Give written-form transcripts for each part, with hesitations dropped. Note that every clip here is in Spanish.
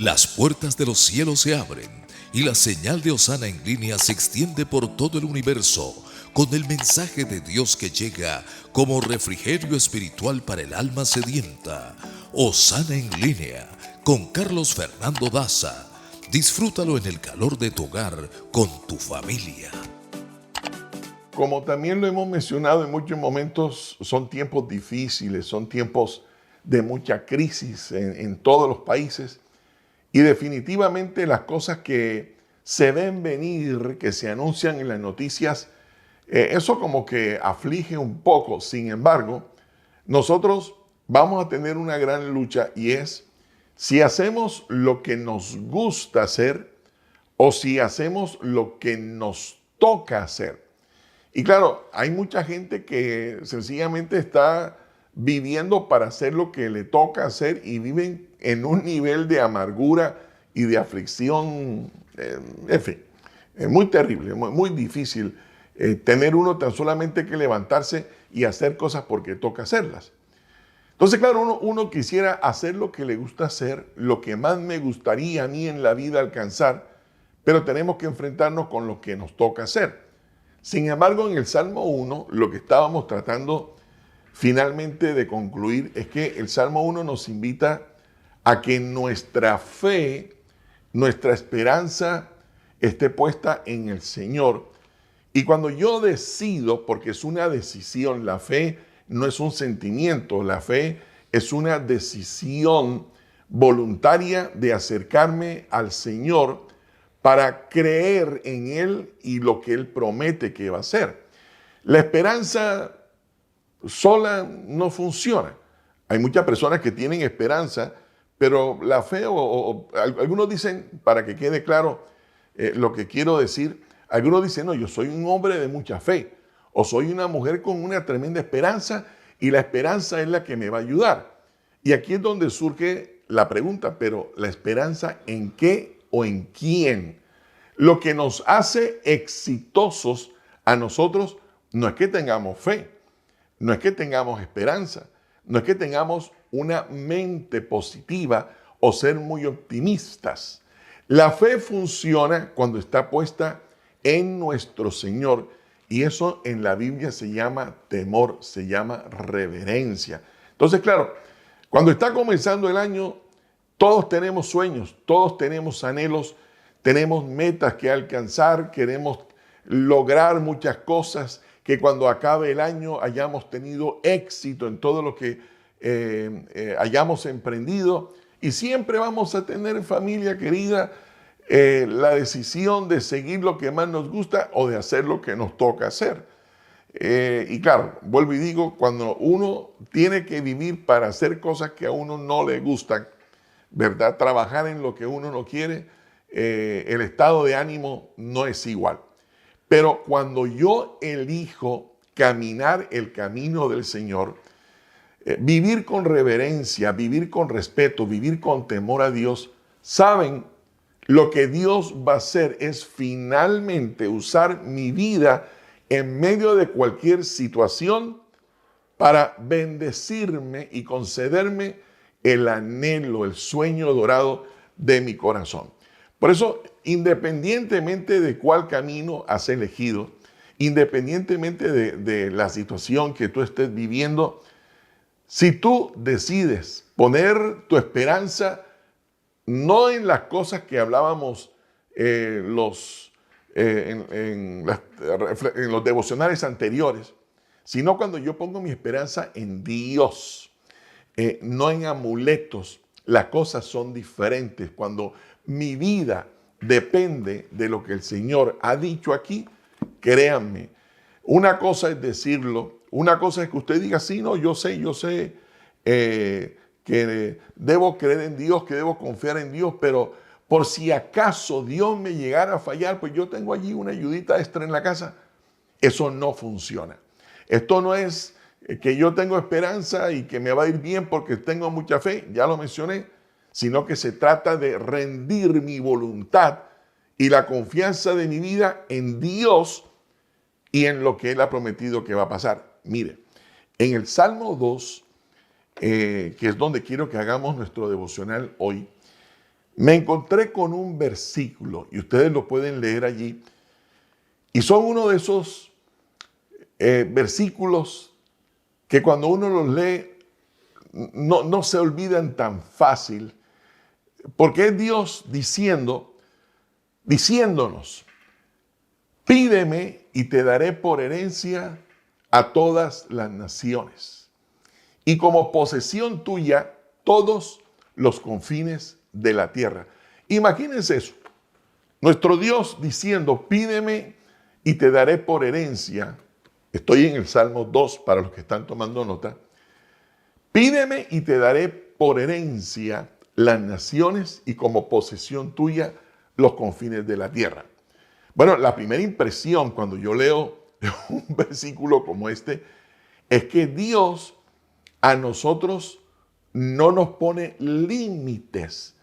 Las puertas de los cielos se abren y la señal de Hosana en línea se extiende por todo el universo con el mensaje de Dios que llega como refrigerio espiritual para el alma sedienta. Hosana en línea con Carlos Fernando Daza. Disfrútalo en el calor de tu hogar con tu familia. Como también lo hemos mencionado en muchos momentos, son tiempos difíciles, son tiempos de mucha crisis en todos los países. Y definitivamente las cosas que se ven venir, que se anuncian en las noticias, eso como que aflige un poco. Sin embargo, nosotros vamos a tener una gran lucha y es si hacemos lo que nos gusta hacer o si hacemos lo que nos toca hacer. Y claro, hay mucha gente que sencillamente está viviendo para hacer lo que le toca hacer y viven en un nivel de amargura y de aflicción, en fin, es muy terrible, muy difícil tener uno tan solamente que levantarse y hacer cosas porque toca hacerlas. Entonces, claro, uno quisiera hacer lo que le gusta hacer, lo que más me gustaría a mí en la vida alcanzar, pero tenemos que enfrentarnos con lo que nos toca hacer. Sin embargo, en el Salmo 1, lo que estábamos tratando finalmente de concluir es que el Salmo 1 nos invita a que nuestra fe, nuestra esperanza esté puesta en el Señor. Y cuando yo decido, porque es una decisión, la fe no es un sentimiento, la fe es una decisión voluntaria de acercarme al Señor para creer en Él y lo que Él promete que va a hacer. La esperanza sola no funciona. Hay muchas personas que tienen esperanza, pero la fe, algunos dicen, para que quede claro lo que quiero decir, algunos dicen, no, yo soy un hombre de mucha fe, o soy una mujer con una tremenda esperanza, y la esperanza es la que me va a ayudar. Y aquí es donde surge la pregunta, pero ¿la esperanza en qué o en quién? Lo que nos hace exitosos a nosotros no es que tengamos fe, no es que tengamos esperanza, no es que tengamos una mente positiva o ser muy optimistas. La fe funciona cuando está puesta en nuestro Señor y eso en la Biblia se llama temor, se llama reverencia. Entonces, claro, cuando está comenzando el año, todos tenemos sueños, todos tenemos anhelos, tenemos metas que alcanzar, queremos lograr muchas cosas, que cuando acabe el año hayamos tenido éxito en todo lo que hayamos emprendido. Y siempre vamos a tener, familia querida, la decisión de seguir lo que más nos gusta o de hacer lo que nos toca hacer. Y claro, vuelvo y digo, cuando uno tiene que vivir para hacer cosas que a uno no le gustan, ¿verdad? Trabajar en lo que uno no quiere, el estado de ánimo no es igual. Pero cuando yo elijo caminar el camino del Señor, vivir con reverencia, vivir con respeto, vivir con temor a Dios, saben, lo que Dios va a hacer es finalmente usar mi vida en medio de cualquier situación para bendecirme y concederme el anhelo, el sueño dorado de mi corazón. Por eso, independientemente de cuál camino has elegido, independientemente de la situación que tú estés viviendo, si tú decides poner tu esperanza no en las cosas que hablábamos en los devocionales anteriores, sino cuando yo pongo mi esperanza en Dios, no en amuletos, las cosas son diferentes. Cuando mi vida depende de lo que el Señor ha dicho aquí, créanme, una cosa es decirlo, una cosa es que usted diga, sí, no, yo sé que debo creer en Dios, que debo confiar en Dios, pero por si acaso Dios me llegara a fallar, pues yo tengo allí una ayudita extra en la casa. Eso no funciona. Esto no es que yo tengo esperanza y que me va a ir bien porque tengo mucha fe, ya lo mencioné, sino que se trata de rendir mi voluntad y la confianza de mi vida en Dios y en lo que Él ha prometido que va a pasar. Mire, en el Salmo 2, que es donde quiero que hagamos nuestro devocional hoy, me encontré con un versículo, y ustedes lo pueden leer allí, y son uno de esos versículos que cuando uno los lee no se olvidan tan fácil, porque es Dios diciéndonos, pídeme y te daré por herencia a todas las naciones, y como posesión tuya todos los confines de la tierra. Imagínense eso, nuestro Dios diciendo, pídeme y te daré por herencia. Estoy en el Salmo 2 para los que están tomando nota. Pídeme y te daré por herencia las naciones y como posesión tuya los confines de la tierra. Bueno, la primera impresión cuando yo leo un versículo como este es que Dios a nosotros no nos pone límites.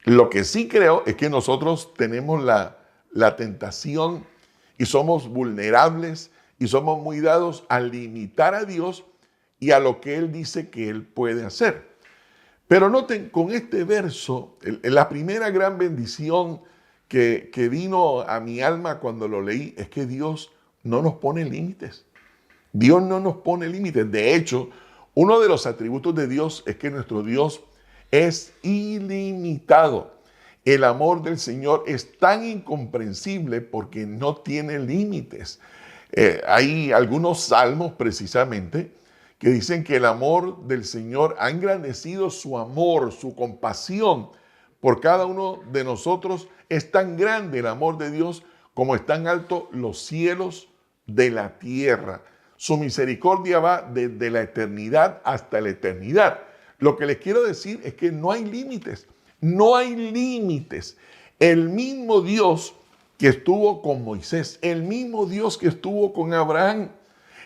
Lo que sí creo es que nosotros tenemos la tentación y somos vulnerables y somos muy dados a limitar a Dios y a lo que Él dice que Él puede hacer. Pero noten, con este verso, la primera gran bendición que vino a mi alma cuando lo leí es que Dios no nos pone límites. Dios no nos pone límites. De hecho, uno de los atributos de Dios es que nuestro Dios es ilimitado. El amor del Señor es tan incomprensible porque no tiene límites. Hay algunos salmos precisamente que dicen que el amor del Señor ha engrandecido su amor, su compasión por cada uno de nosotros. Es tan grande el amor de Dios como están altos los cielos de la tierra. Su misericordia va desde la eternidad hasta la eternidad. Lo que les quiero decir es que no hay límites. No hay límites. El mismo Dios que estuvo con Moisés, el mismo Dios que estuvo con Abraham,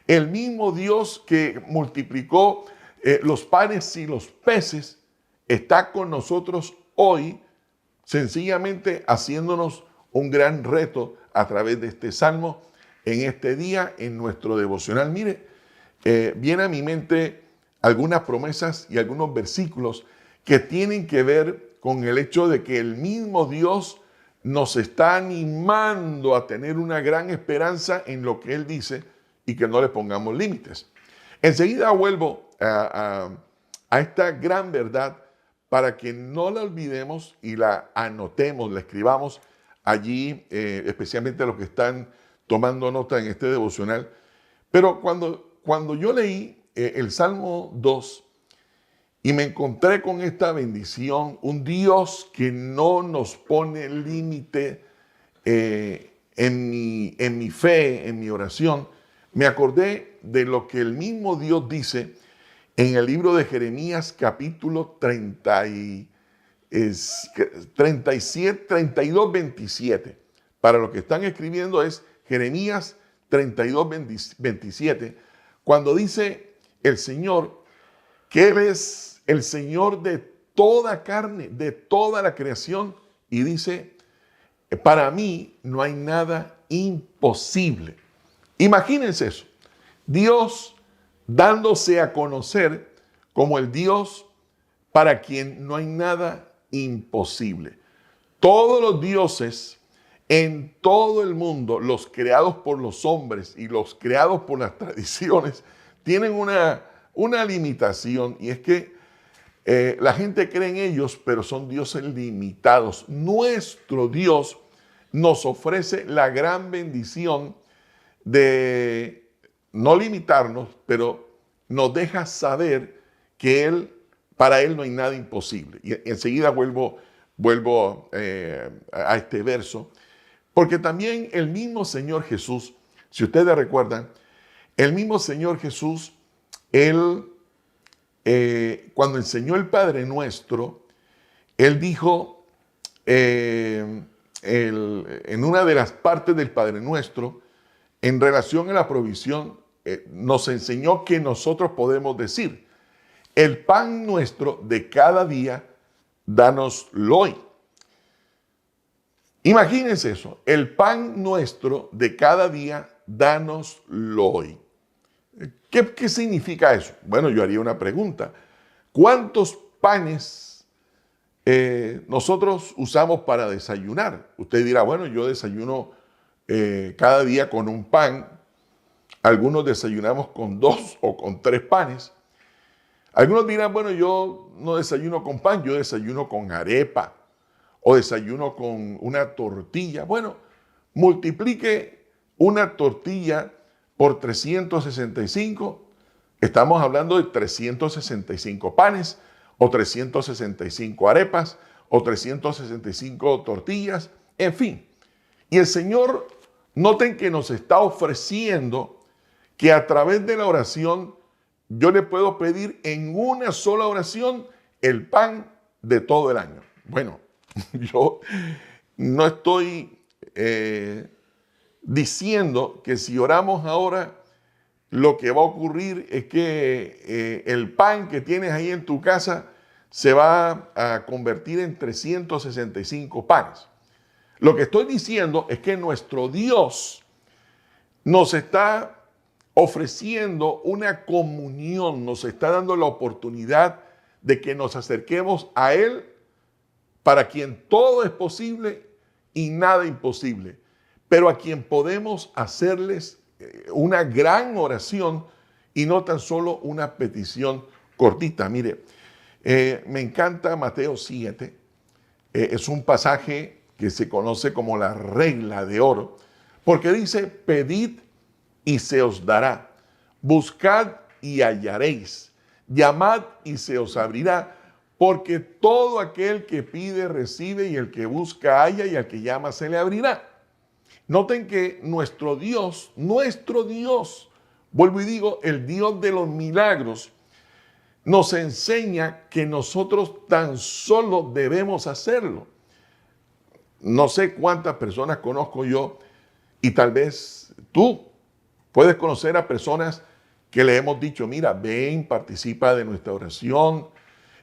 el mismo Dios que multiplicó los panes y los peces, está con nosotros hoy, sencillamente haciéndonos un gran reto a través de este salmo, en este día, en nuestro devocional. Mire, viene a mi mente algunas promesas y algunos versículos que tienen que ver con el hecho de que el mismo Dios nos está animando a tener una gran esperanza en lo que Él dice y que no le pongamos límites. Enseguida vuelvo a esta gran verdad para que no la olvidemos y la anotemos, la escribamos allí, especialmente los que están tomando nota en este devocional. Pero cuando yo leí el Salmo 2 y me encontré con esta bendición, un Dios que no nos pone límite en mi fe, en mi oración, me acordé de lo que el mismo Dios dice en el libro de Jeremías capítulo 32, 27. Para los que están escribiendo es Jeremías 32, 27, cuando dice el Señor que Él es el Señor de toda carne, de toda la creación, y dice, para mí no hay nada imposible. Imagínense eso, Dios dándose a conocer como el Dios para quien no hay nada imposible. Todos los dioses en todo el mundo, los creados por los hombres y los creados por las tradiciones, tienen una limitación, y es que la gente cree en ellos, pero son dioses limitados. Nuestro Dios nos ofrece la gran bendición de no limitarnos, pero nos deja saber que para Él no hay nada imposible. Y enseguida vuelvo a este verso, porque también el mismo Señor Jesús, si ustedes recuerdan, el mismo Señor Jesús, Él, cuando enseñó el Padre Nuestro, Él dijo, en una de las partes del Padre Nuestro, en relación a la provisión, nos enseñó que nosotros podemos decir, el pan nuestro de cada día, dánoslo hoy. Imagínense eso, el pan nuestro de cada día, dánoslo hoy. ¿Qué significa eso? Bueno, yo haría una pregunta. ¿Cuántos panes nosotros usamos para desayunar. Usted dirá, bueno, yo desayuno cada día con un pan. Algunos desayunamos con 2 o con 3 panes. Algunos dirán, bueno, yo no desayuno con pan, yo desayuno con arepa o desayuno con una tortilla. Bueno, multiplique una tortilla por 365. Estamos hablando de 365 panes o 365 arepas o 365 tortillas, en fin. Y el Señor, noten que nos está ofreciendo que a través de la oración yo le puedo pedir en una sola oración el pan de todo el año. Bueno, yo no estoy diciendo que si oramos ahora, lo que va a ocurrir es que el pan que tienes ahí en tu casa se va a convertir en 365 panes. Lo que estoy diciendo es que nuestro Dios nos está ofreciendo una comunión, nos está dando la oportunidad de que nos acerquemos a Él, para quien todo es posible y nada imposible, pero a quien podemos hacerles una gran oración y no tan solo una petición cortita. Mire, me encanta Mateo 7, es un pasaje que se conoce como la regla de oro, porque dice: pedid y se os dará, buscad y hallaréis, llamad y se os abrirá, porque todo aquel que pide recibe, y el que busca halla, y al que llama se le abrirá. Noten que nuestro Dios, vuelvo y digo, el Dios de los milagros, nos enseña que nosotros tan solo debemos hacerlo. No sé cuántas personas conozco yo, y tal vez tú puedes conocer a personas que le hemos dicho: mira, ven, participa de nuestra oración,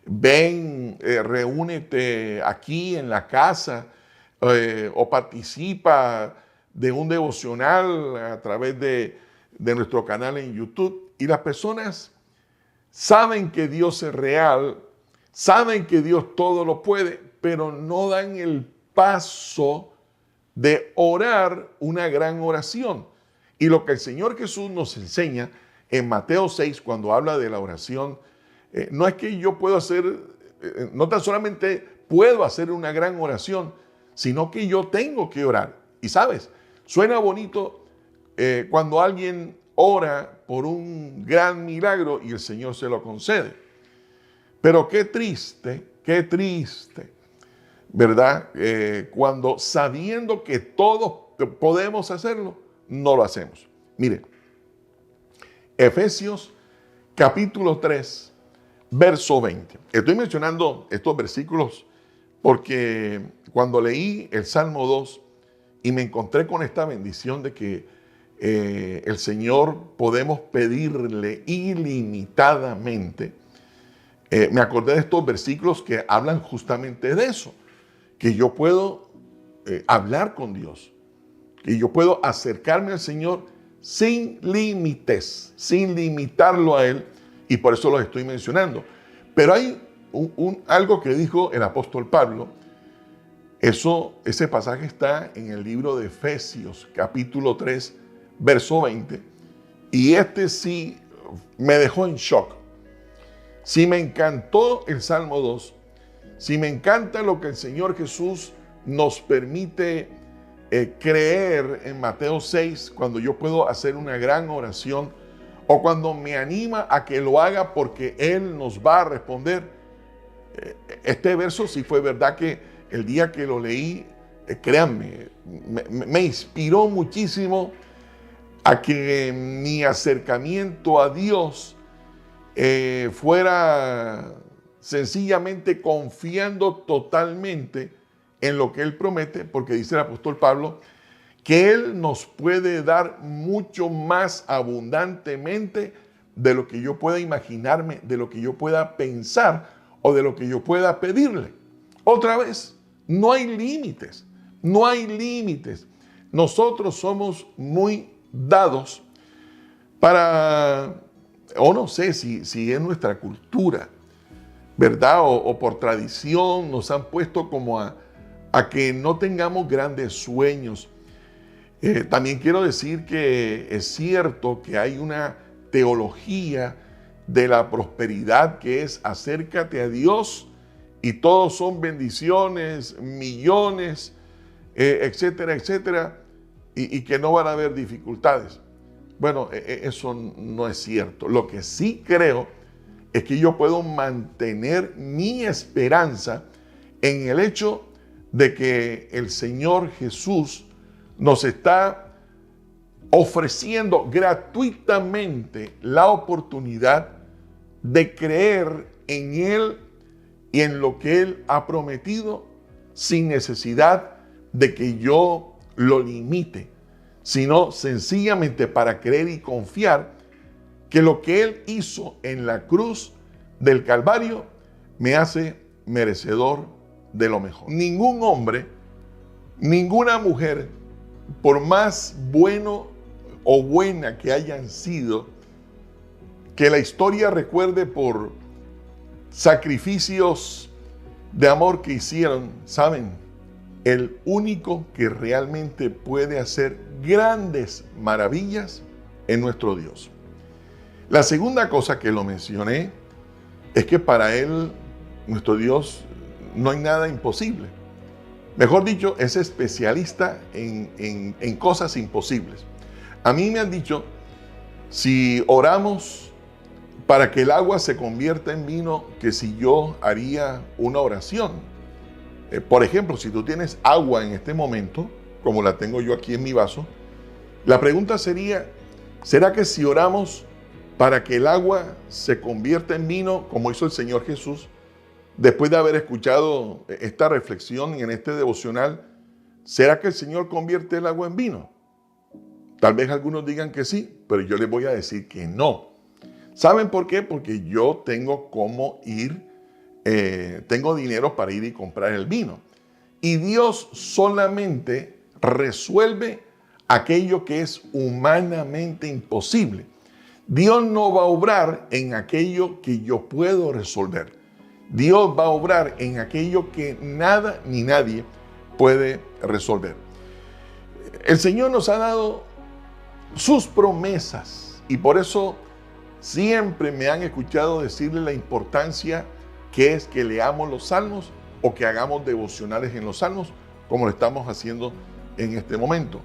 ven, reúnete aquí en la casa, o participa de un devocional a través de nuestro canal en YouTube. Y las personas saben que Dios es real, saben que Dios todo lo puede, pero no dan el paso de orar una gran oración. Y lo que el Señor Jesús nos enseña en Mateo 6, cuando habla de la oración, no es que yo puedo hacer, no tan solamente puedo hacer una gran oración, sino que yo tengo que orar. Y sabes, suena bonito cuando alguien ora por un gran milagro y el Señor se lo concede. Pero qué triste, ¿verdad? Cuando sabiendo que todos podemos hacerlo, no lo hacemos. Mire, Efesios capítulo 3, verso 20. Estoy mencionando estos versículos porque cuando leí el Salmo 2 y me encontré con esta bendición de que el Señor podemos pedirle ilimitadamente, me acordé de estos versículos que hablan justamente de eso, que yo puedo hablar con Dios, que yo puedo acercarme al Señor sin límites, sin limitarlo a Él, y por eso lo estoy mencionando. Pero hay algo que dijo el apóstol Pablo. Ese pasaje está en el libro de Efesios, capítulo 3, verso 20, y este sí me dejó en shock. Si me encantó el Salmo 2, si me encanta lo que el Señor Jesús nos permite creer en Mateo 6, cuando yo puedo hacer una gran oración, o cuando me anima a que lo haga porque Él nos va a responder. Este verso sí fue verdad que el día que lo leí, créanme, me inspiró muchísimo a que mi acercamiento a Dios fuera sencillamente confiando totalmente en lo que Él promete, porque dice el apóstol Pablo que Él nos puede dar mucho más abundantemente de lo que yo pueda imaginarme, de lo que yo pueda pensar o de lo que yo pueda pedirle. Otra vez, no hay límites, no hay límites. Nosotros somos muy dados para, o no sé si es nuestra cultura, ¿verdad? O por tradición nos han puesto como a que no tengamos grandes sueños. También quiero decir que es cierto que hay una teología de la prosperidad que es acércate a Dios y todos son bendiciones, millones, etcétera, etcétera, y que no van a haber dificultades. Bueno, eso no es cierto. Lo que sí creo es que yo puedo mantener mi esperanza en el hecho de que el Señor Jesús nos está ofreciendo gratuitamente la oportunidad de creer en Él y en lo que Él ha prometido sin necesidad de que yo lo limite, sino sencillamente para creer y confiar que lo que Él hizo en la cruz del Calvario me hace merecedor de lo mejor. Ningún hombre, ninguna mujer, por más bueno o buena que hayan sido, que la historia recuerde por sacrificios de amor que hicieron, ¿saben? El único que realmente puede hacer grandes maravillas es nuestro Dios. La segunda cosa que lo mencioné es que para Él, nuestro Dios, no hay nada imposible. Mejor dicho, es especialista en cosas imposibles. A mí me han dicho, si oramos para que el agua se convierta en vino, que si yo haría una oración. Por ejemplo, si tú tienes agua en este momento, como la tengo yo aquí en mi vaso, la pregunta sería, ¿será que si oramos para que el agua se convierta en vino, como hizo el Señor Jesús, después de haber escuchado esta reflexión en este devocional, ¿será que el Señor convierte el agua en vino? Tal vez algunos digan que sí, pero yo les voy a decir que no. ¿Saben por qué? Porque yo tengo cómo ir, tengo dinero para ir y comprar el vino. Y Dios solamente resuelve aquello que es humanamente imposible. Dios no va a obrar en aquello que yo puedo resolver. Dios va a obrar en aquello que nada ni nadie puede resolver. El Señor nos ha dado sus promesas y por eso siempre me han escuchado decirle la importancia que es que leamos los salmos o que hagamos devocionales en los salmos, como lo estamos haciendo en este momento.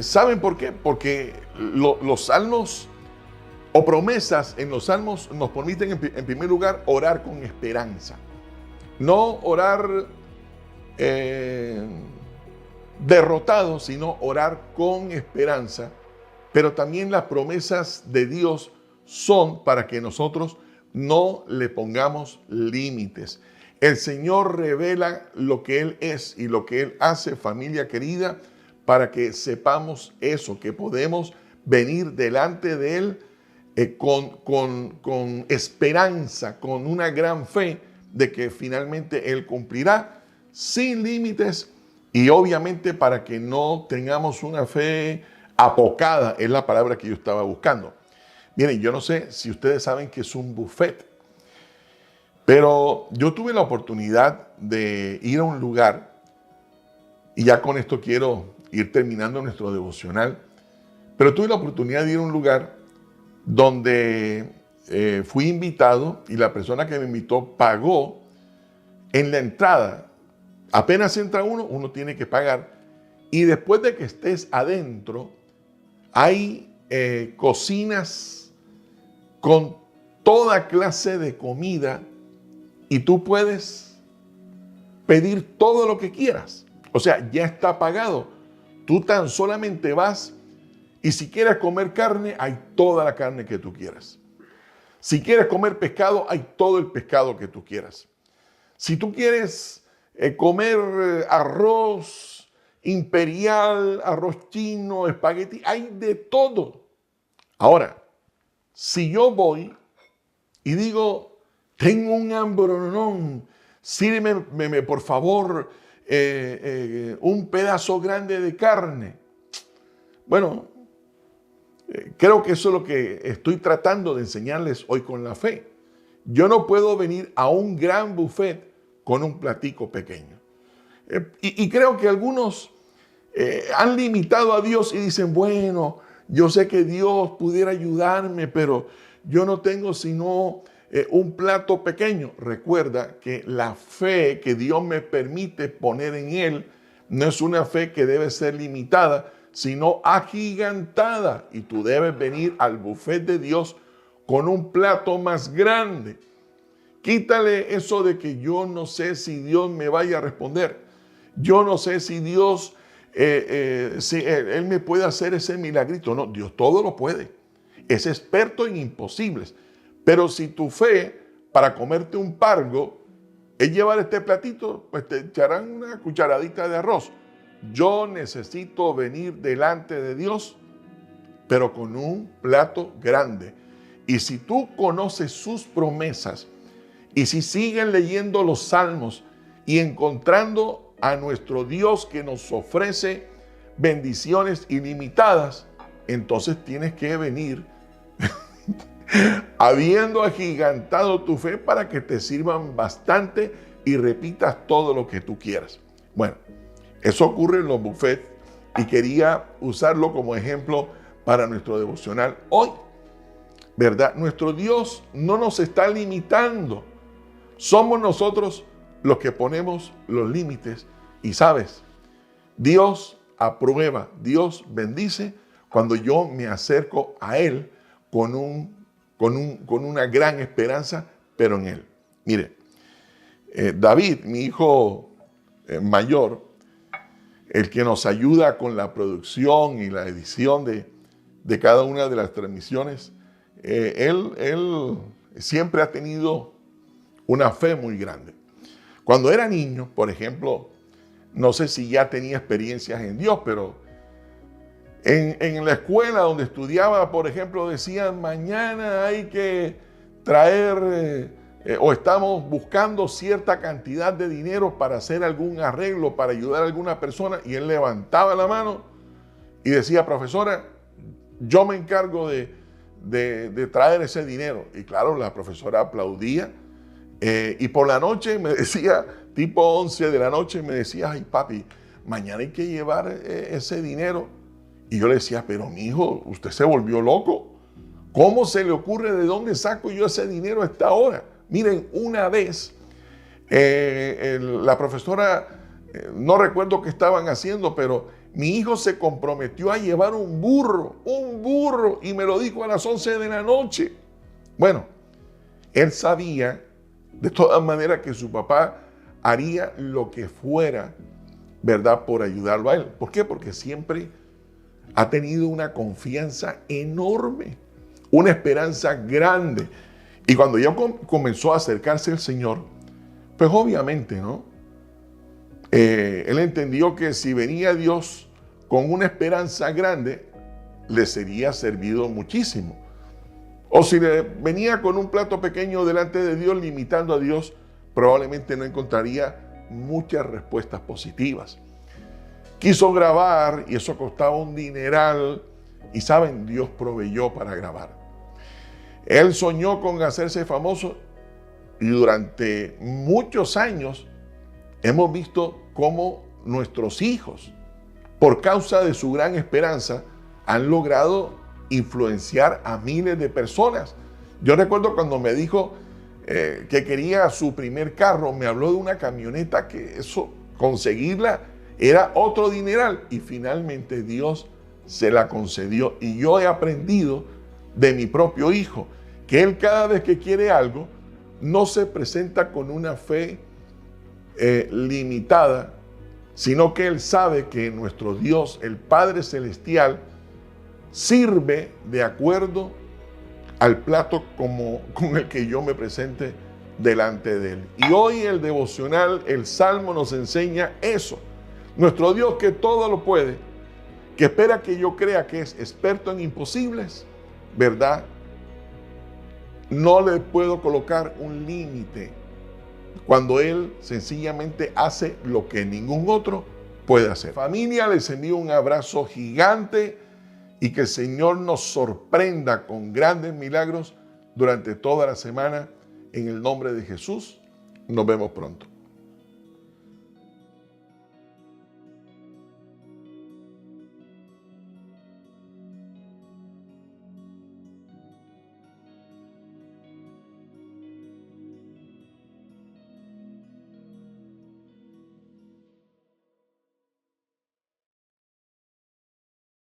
¿Saben por qué? Porque los salmos o promesas en los salmos nos permiten en primer lugar orar con esperanza. No orar derrotado, sino orar con esperanza. Pero también las promesas de Dios son para que nosotros no le pongamos límites. El Señor revela lo que Él es y lo que Él hace, familia querida, para que sepamos eso, que podemos venir delante de Él con esperanza, con una gran fe de que finalmente Él cumplirá sin límites y obviamente para que no tengamos una fe apocada, es la palabra que yo estaba buscando. Miren, yo no sé si ustedes saben que es un buffet, pero yo tuve la oportunidad de ir a un lugar, y ya con esto quiero ir terminando nuestro devocional, pero tuve la oportunidad de ir a un lugar donde fui invitado y la persona que me invitó pagó en la entrada. Apenas entra uno tiene que pagar. Y después de que estés adentro, hay cocinas con toda clase de comida y tú puedes pedir todo lo que quieras. O sea, ya está pagado. Tú tan solamente vas y si quieres comer carne, hay toda la carne que tú quieras. Si quieres comer pescado, hay todo el pescado que tú quieras. Si tú quieres comer arroz imperial, arroz chino, espagueti, hay de todo. Ahora, si yo voy y digo, tengo un hambronón, sírveme por favor un pedazo grande de carne. Bueno, creo que eso es lo que estoy tratando de enseñarles hoy con la fe. Yo no puedo venir a un gran buffet con un platico pequeño. Y creo que algunos han limitado a Dios y dicen, bueno, yo sé que Dios pudiera ayudarme, pero yo no tengo sino un plato pequeño. Recuerda que la fe que Dios me permite poner en Él no es una fe que debe ser limitada, sino agigantada. Y tú debes venir al buffet de Dios con un plato más grande. Quítale eso de que yo no sé si Dios me vaya a responder. Yo no sé si Dios, si Él me puede hacer ese milagrito. No, Dios todo lo puede. Es experto en imposibles. Pero si tu fe para comerte un pargo es llevar este platito, pues te echarán una cucharadita de arroz. Yo necesito venir delante de Dios, pero con un plato grande. Y si tú conoces sus promesas, y si siguen leyendo los salmos y encontrando a nuestro Dios que nos ofrece bendiciones ilimitadas, entonces tienes que venir habiendo agigantado tu fe para que te sirvan bastante y repitas todo lo que tú quieras. Bueno, eso ocurre en los buffets y quería usarlo como ejemplo para nuestro devocional hoy. ¿Verdad? Nuestro Dios no nos está limitando. Somos nosotros los que ponemos los límites. Y sabes, Dios aprueba, Dios bendice cuando yo me acerco a Él con una gran esperanza, pero en Él. Mire, David, mi hijo mayor, el que nos ayuda con la producción y la edición de cada una de las transmisiones, él siempre ha tenido una fe muy grande. Cuando era niño, por ejemplo, no sé si ya tenía experiencias en Dios, pero en la escuela donde estudiaba, por ejemplo, decían, mañana hay que traer o estamos buscando cierta cantidad de dinero para hacer algún arreglo, para ayudar a alguna persona, y él levantaba la mano y decía, profesora, yo me encargo de traer ese dinero. Y claro, la profesora aplaudía. Y por la noche me decía, tipo 11 de la noche, me decía, ay papi, mañana hay que llevar ese dinero. Y yo le decía, pero mi hijo, usted se volvió loco. ¿Cómo se le ocurre de dónde saco yo ese dinero a esta hora? Miren, una vez la profesora, no recuerdo qué estaban haciendo, pero mi hijo se comprometió a llevar un burro, y me lo dijo a las 11 de la noche. Bueno, él sabía de todas maneras que su papá haría lo que fuera, ¿verdad?, por ayudarlo a él. ¿Por qué? Porque siempre ha tenido una confianza enorme, una esperanza grande. Y cuando ya comenzó a acercarse al Señor, pues obviamente, ¿no? Él entendió que si venía Dios con una esperanza grande, le sería servido muchísimo. O si venía con un plato pequeño delante de Dios, limitando a Dios, probablemente no encontraría muchas respuestas positivas. Quiso grabar y eso costaba un dineral y saben, Dios proveyó para grabar. Él soñó con hacerse famoso y durante muchos años hemos visto cómo nuestros hijos, por causa de su gran esperanza, han logrado influenciar a miles de personas. Yo recuerdo cuando me dijo que quería su primer carro, me habló de una camioneta que eso, conseguirla era otro dineral y finalmente Dios se la concedió. Y yo he aprendido de mi propio hijo que él cada vez que quiere algo no se presenta con una fe limitada, sino que él sabe que nuestro Dios, el Padre Celestial, sirve de acuerdo al plato con el que yo me presente delante de él. Y hoy el devocional, el Salmo nos enseña eso. Nuestro Dios que todo lo puede, que espera que yo crea que es experto en imposibles, ¿verdad? No le puedo colocar un límite cuando Él sencillamente hace lo que ningún otro puede hacer. Familia, les envío un abrazo gigante y que el Señor nos sorprenda con grandes milagros durante toda la semana En el nombre de Jesús, nos vemos pronto.